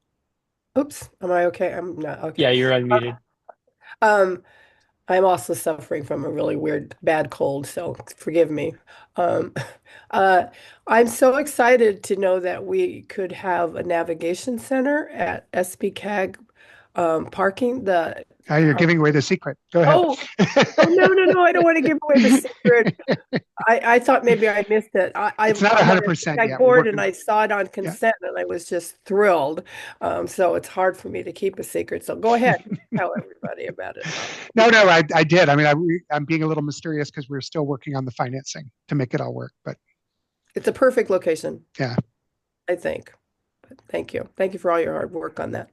Speaker 7: oops, am I okay? I'm not okay.
Speaker 1: Yeah, you're unmuted.
Speaker 7: I'm also suffering from a really weird bad cold, so forgive me. I'm so excited to know that we could have a navigation center at SBCAG parking.
Speaker 3: You're giving away the secret. Go ahead.
Speaker 7: Oh, no, I don't want to give away the secret. I thought maybe I missed it.
Speaker 3: It's not 100%
Speaker 7: I
Speaker 3: yet.
Speaker 7: board and I saw it on consent and I was just thrilled. So it's hard for me to keep a secret. So go ahead, tell everybody about it.
Speaker 3: No, I did. I mean, I'm being a little mysterious because we're still working on the financing to make it all work. But
Speaker 7: it's a perfect location.
Speaker 3: Yeah,
Speaker 7: I think. But thank you. Thank you for all your hard work on that.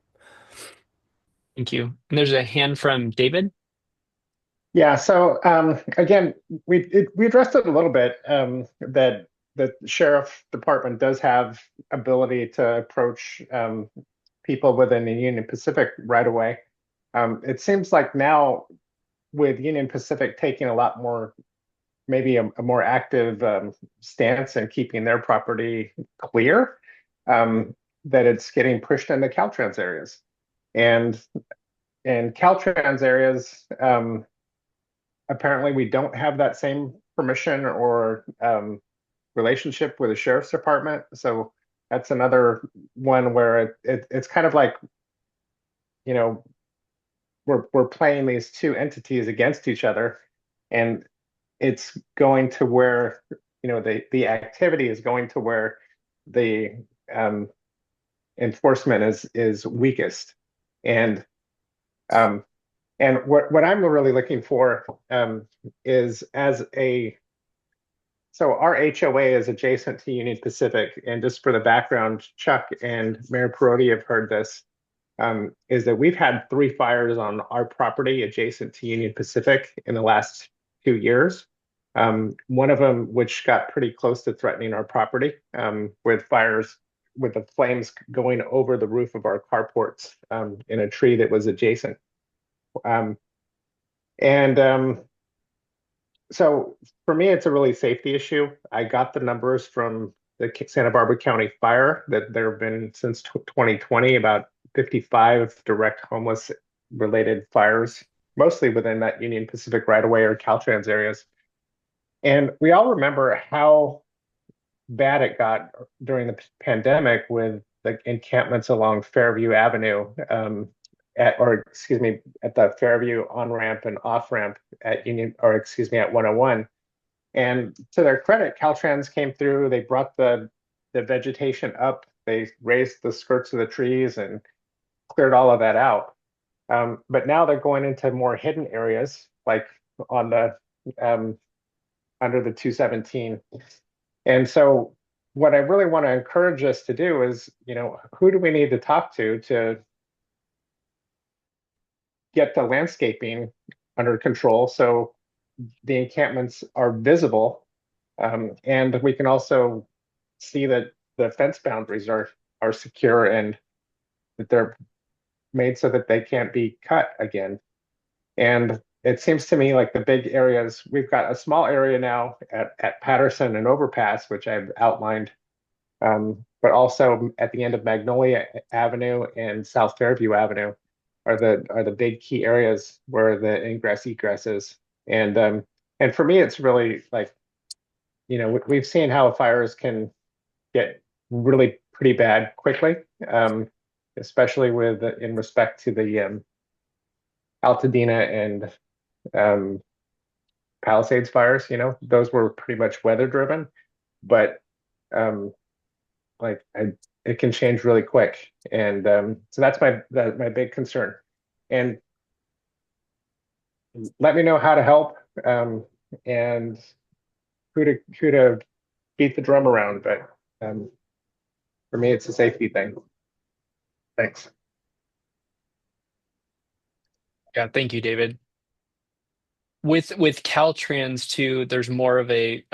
Speaker 1: Thank you. And there's a hand from David.
Speaker 4: Yeah, so again, we addressed it a little bit, that the sheriff department does have ability to approach people within the Union Pacific right away. It seems like now with Union Pacific taking a lot more, maybe a more active stance in keeping their property clear, that it's getting pushed into Caltrans areas. And in Caltrans areas, apparently we don't have that same permission or relationship with the sheriff's department. So that's another one where it's kind of like, you know, we're playing these two entities against each other, and it's going to where, you know, the activity is going to where the enforcement is weakest. And what I'm really looking for is so our HOA is adjacent to Union Pacific, and just for the background, Chuck and Mayor Perotti have heard this, is that we've had 3 fires on our property adjacent to Union Pacific in the last 2 years. One of them, which got pretty close to threatening our property, with the flames going over the roof of our carports in a tree that was adjacent. So for me, it's a really safety issue. I got the numbers from the Santa Barbara County Fire that there have been since 2020 about 55 direct homeless related fires, mostly within that Union Pacific right of way or Caltrans areas. And we all remember how bad it got during the pandemic with the encampments along Fairview Avenue, or excuse me, at the Fairview on ramp and off ramp at Union, or excuse me, at 101. And to their credit, Caltrans came through. They brought the vegetation up. They raised the skirts of the trees and cleared all of that out. But now they're going into more hidden areas, like on the under the 217. And so what I really want to encourage us to do is, who do we need to talk to get the landscaping under control so the encampments are visible, and we can also see that the fence boundaries are secure and that they're made so that they can't be cut again. And it seems to me like the big areas, we've got a small area now at Patterson and Overpass, which I've outlined, but also at the end of Magnolia Avenue and South Fairview Avenue are the big key areas where the ingress egress is. And for me, it's really like, we've seen how fires can get really pretty bad quickly, especially in respect to the Altadena and Palisades fires. Those were pretty much weather driven, but it can change really quick. And so that's my big concern. And let me know how to help, and who to beat the drum around. But for me, it's a safety thing. Thanks.
Speaker 1: Yeah, thank you, David. With Caltrans too, there's more of a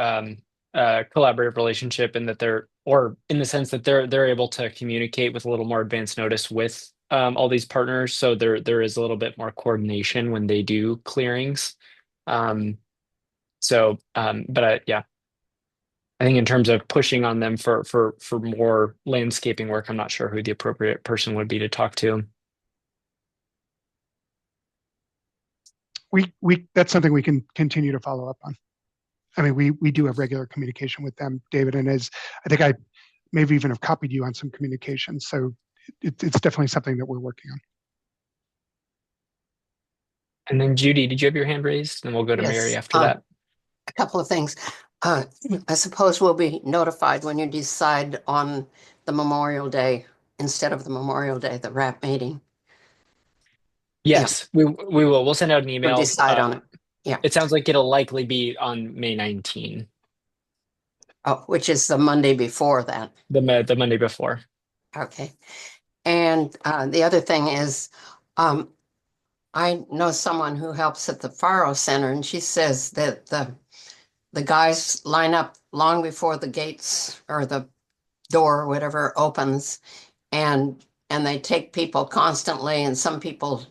Speaker 1: collaborative relationship in that or in the sense that they're able to communicate with a little more advanced notice with all these partners. So there is a little bit more coordination when they do clearings. Yeah, I think in terms of pushing on them for more landscaping work, I'm not sure who the appropriate person would be to talk to.
Speaker 3: That's something we can continue to follow up on. I mean, we do have regular communication with them, David, and I think I maybe even have copied you on some communication. So it's definitely something that we're working on.
Speaker 1: And then Judy, did you have your hand raised? And we'll go to Mary after that.
Speaker 5: A couple of things. I suppose we'll be notified when you decide on the Memorial Day instead of the Memorial Day, the RAP meeting.
Speaker 1: Yes, we will. We'll send out an email.
Speaker 5: We'll decide on it. Yeah.
Speaker 1: It sounds like it'll likely be on May 19.
Speaker 5: Oh, which is the Monday before that.
Speaker 1: The Monday before.
Speaker 5: Okay. And the other thing is, I know someone who helps at the Faro Center, and she says that the guys line up long before the gates or the door, whatever, opens, and they take people constantly, and some people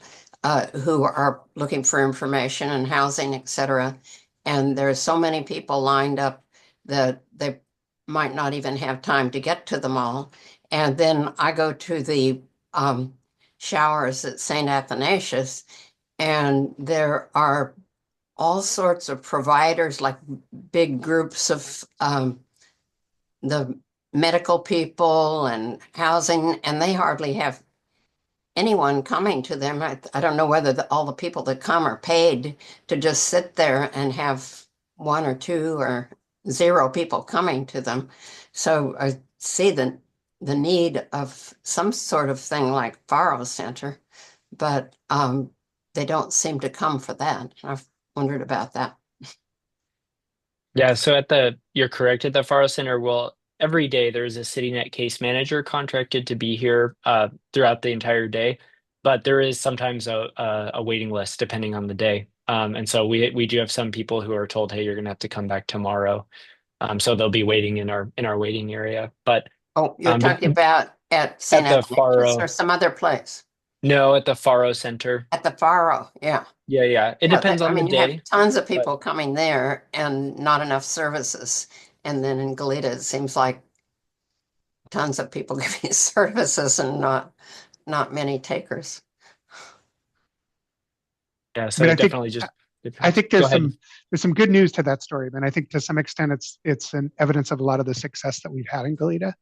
Speaker 5: who are looking for information and housing, etc. And there's so many people lined up that they might not even have time to get to them all. And then I go to the showers at St. Athanasius, and there are all sorts of providers, like big groups of the medical people and housing, and they hardly have anyone coming to them. I don't know whether all the people that come are paid to just sit there and have one or two or zero people coming to them. So I see the need of some sort of thing like Faro Center, but they don't seem to come for that. I've wondered about that.
Speaker 1: Yeah, so you're correct, at the Faro Center, every day there's a CityNet case manager contracted to be here throughout the entire day, but there is sometimes a waiting list depending on the day. And so we do have some people who are told, hey, you're gonna have to come back tomorrow. So they'll be waiting in our waiting area. But
Speaker 5: you're talking about at St. Athanasius or some other place?
Speaker 1: No, at the Faro Center.
Speaker 5: At the Faro, yeah.
Speaker 1: Yeah, yeah. It
Speaker 5: Yeah,
Speaker 1: depends
Speaker 5: I
Speaker 1: on the
Speaker 5: mean, you have
Speaker 1: day.
Speaker 5: tons of
Speaker 1: But
Speaker 5: people coming there and not enough services. And then in Goleta, it seems like tons of people giving services and not many takers.
Speaker 1: yeah,
Speaker 3: I mean,
Speaker 1: so it definitely just
Speaker 3: I
Speaker 1: depends.
Speaker 3: think
Speaker 1: Go ahead.
Speaker 3: there's some good news to that story, and I think to some extent it's an evidence of a lot of the success that we've had in Goleta.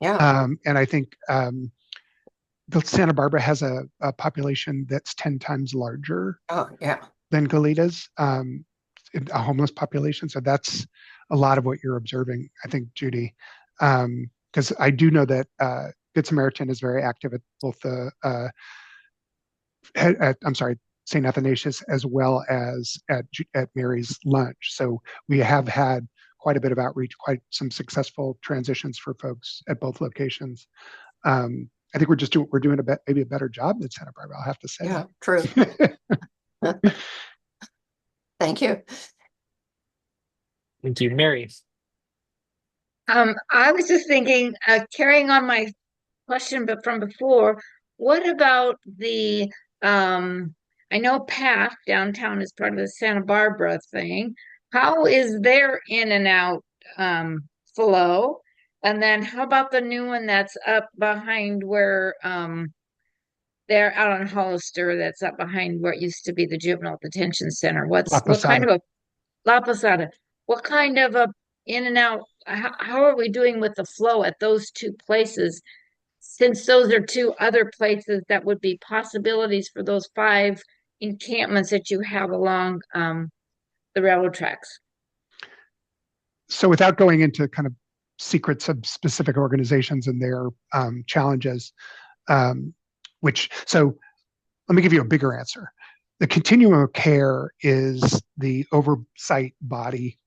Speaker 5: Yeah.
Speaker 3: And I think Santa Barbara has a population that's 10 times larger
Speaker 5: Oh, yeah.
Speaker 3: than Goleta's, a homeless population. So that's a lot of what you're observing, I think, Judy. Because I do know that Good Samaritan is very active at both the I'm sorry, St. Athanasius, as well as at Mary's Lunch. So we have had quite a bit of outreach, quite some successful transitions for folks at both locations. I think we're doing maybe a better job than Santa Barbara. I'll have to say.
Speaker 5: Yeah, true. Thank you.
Speaker 1: Thank you, Mary.
Speaker 16: I was just thinking, carrying on my question, but from before, what about I know PATH downtown is part of the Santa Barbara thing. How is their in and out flow? And then how about the new one that's up behind where they're out on Hollister, that's up behind where it used to be the juvenile detention center? What kind
Speaker 3: Posada.
Speaker 16: of a La Posada? What kind of a in and out? How are we doing with the flow at those two places? Since those are two other places that would be possibilities for those 5 encampments that you have along the railroad tracks.
Speaker 3: So without going into kind of secrets of specific organizations and their challenges, so let me give you a bigger answer. The continuum of care is the oversight body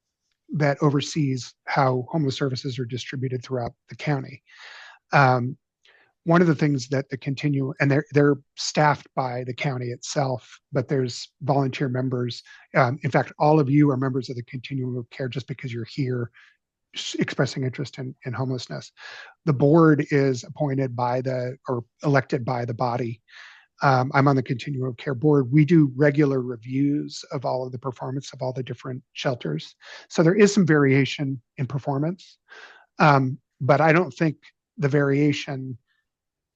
Speaker 3: that oversees how homeless services are distributed throughout the county. One of the things that the continuum, and they're staffed by the county itself, but there's volunteer members. In fact, all of you are members of the continuum of care just because you're here expressing interest in homelessness. The board is appointed by or elected by the body. I'm on the continuum of care board. We do regular reviews of all of the performance of all the different shelters. So there is some variation in performance, but I don't think the variation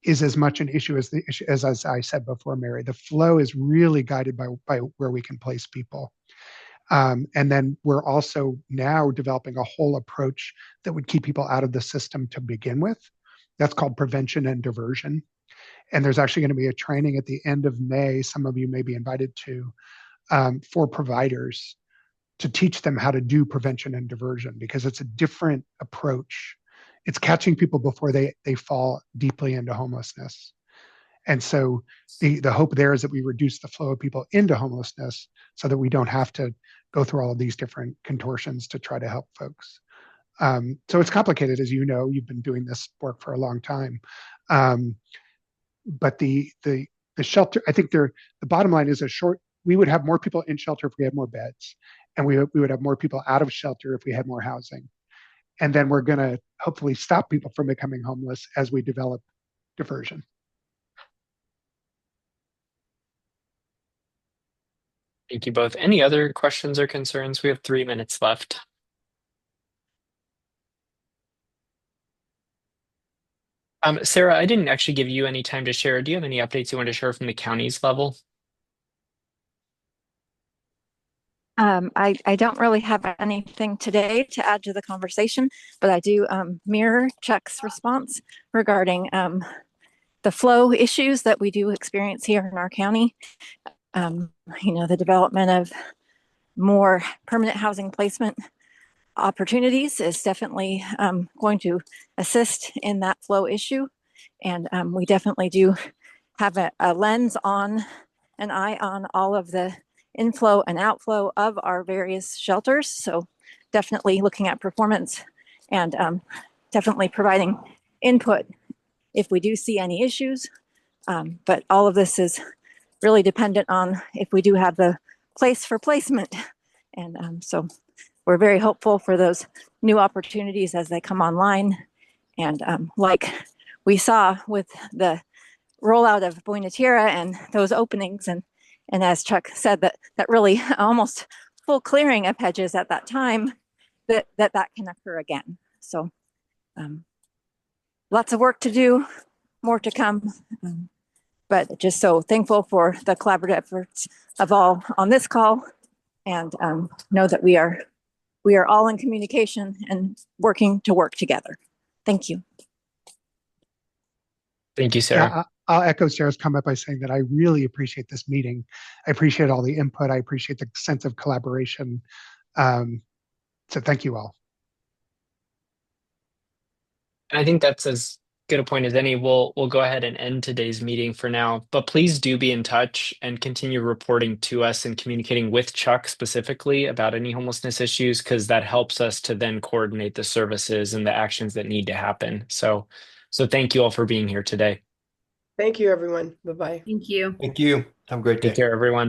Speaker 3: is as much an issue as as I said before, Mary. The flow is really guided by where we can place people. And then we're also now developing a whole approach that would keep people out of the system to begin with. That's called prevention and diversion. And there's actually going to be a training at the end of May, some of you may be invited to, for providers to teach them how to do prevention and diversion, because it's a different approach. It's catching people before they fall deeply into homelessness. And so the hope there is that we reduce the flow of people into homelessness so that we don't have to go through all of these different contortions to try to help folks. So it's complicated, as you know, you've been doing this work for a long time. But the shelter, I think the bottom line is we would have more people in shelter if we had more beds, and we would have more people out of shelter if we had more housing. And then we're going to hopefully stop people from becoming homeless as we develop diversion.
Speaker 1: Thank you both. Any other questions or concerns? We have 3 minutes left. Sarah, I didn't actually give you any time to share. Do you have any updates you want to share from the county's level?
Speaker 19: I don't really have anything today to add to the conversation, but I do mirror Chuck's response regarding the flow issues that we do experience here in our county. The development of more permanent housing placement opportunities is definitely going to assist in that flow issue. And we definitely do have a lens on, an eye on all of the inflow and outflow of our various shelters. So definitely looking at performance and definitely providing input if we do see any issues. But all of this is really dependent on if we do have the place for placement. And so we're very hopeful for those new opportunities as they come online. And like we saw with the rollout of Buena Tierra and those openings, and as Chuck said, that really almost full clearing of hedges at that time, that can occur again. So lots of work to do, more to come, but just so thankful for the collaborative efforts of all on this call, and know that we are all in communication and working to work together. Thank you.
Speaker 1: Thank you, Sarah.
Speaker 3: Yeah, I'll echo Sarah's comment by saying that I really appreciate this meeting. I appreciate all the input. I appreciate the sense of collaboration. So thank you all.
Speaker 1: I think that's as good a point as any. We'll go ahead and end today's meeting for now, but please do be in touch and continue reporting to us and communicating with Chuck specifically about any homelessness issues, because that helps us to then coordinate the services and the actions that need to happen. So thank you all for being here today.
Speaker 7: Thank you, everyone. Bye-bye.
Speaker 15: Thank you.
Speaker 9: Thank you. Have a great day.
Speaker 1: Take care, everyone.